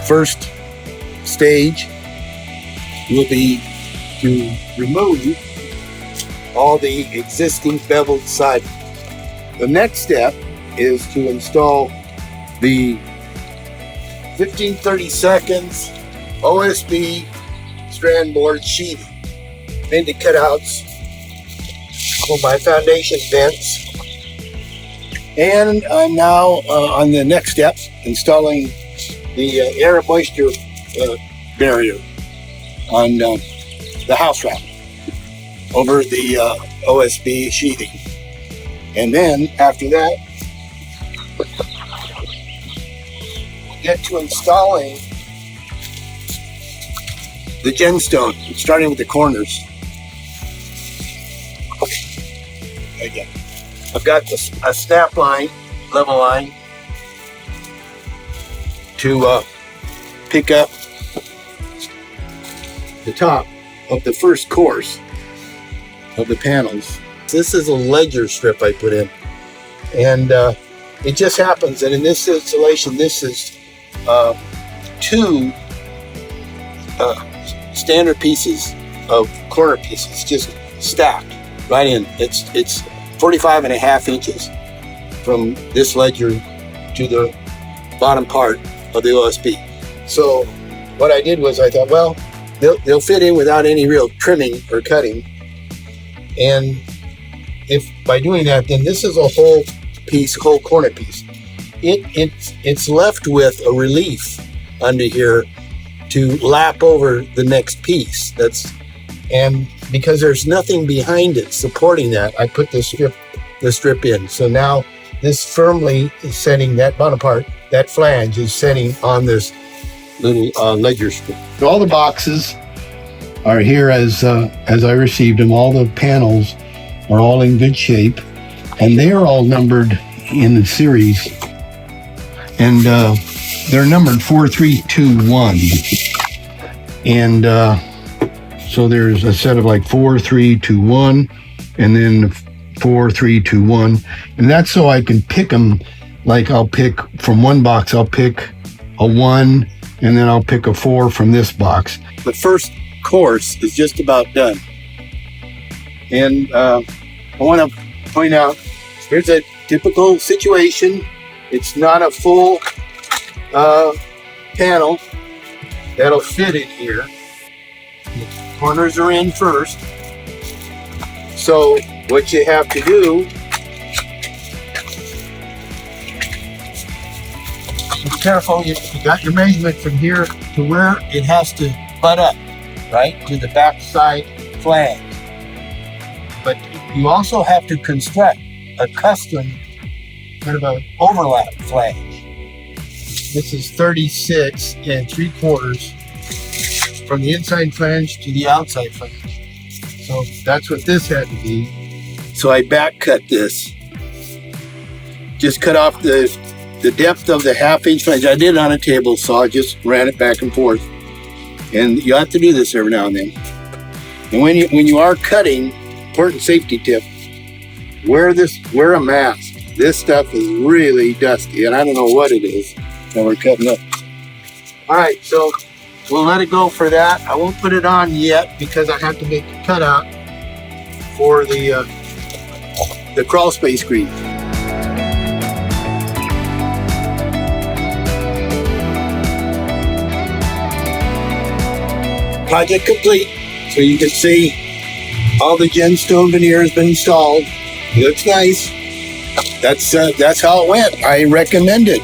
first stage will be to remove all the existing beveled siding. The next step is to install the 15-30 OSB strand board sheathing into cutouts for my foundation vents. And I'm now on the next step, installing the air and moisture barrier on the house wrap over the OSB sheathing. And then after that, we'll get to installing the GenStone, starting with the corners. Again, I've got a snap line, level line, to pick up the top of the first course of the panels. This is a ledger strip I put in, and it just happens that in this installation, this is two standard pieces of corner pieces just stacked right in. It's 45.5 inches from this ledger to the bottom part of the OSB. So what I did was I thought, well, they'll fit in without any real trimming or cutting. And if by doing that, then this is a whole piece, whole corner piece. It's left with a relief under here to lap over the next piece. And because there's nothing behind it supporting that, I put the strip in. So now this firmly is setting, that bottom part, that flange is setting on this little ledger strip. So all the boxes are here as I received them. All the panels are all in good shape, and they are all numbered in the series, and they're numbered 4, 3, 2, 1. And so there's a set of like 4, 3, 2, 1, and then 4, 3, 2, 1, and that's so I can pick them. Like I'll pick from one box, I'll pick a 1, and then I'll pick a 4 from this box. The first course is just about done, and I want to point out, here's a typical situation. It's not a full panel that'll fit in here. The corners are in first. So what you have to do, be careful, you got your measurement from here to where it has to butt up, right, to the back side flange. But you also have to construct a custom kind of an overlap flange. This is 36 3/4 from the inside flange to the outside flange. So that's what this had to be. So I back cut this. Just cut off the depth of the 1/2-inch flange. I did it on a table saw, just ran it back and forth. And you have to do this every now and then. And when you are cutting, important safety tip, wear a mask. This stuff is really dusty, and I don't know what it is that we're cutting up. All right, so we'll let it go for that. I won't put it on yet because I have to make a cutout for the crawl space screen. Project complete. So you can see all the GenStone veneer has been installed. It looks nice. That's how it went. I recommend it.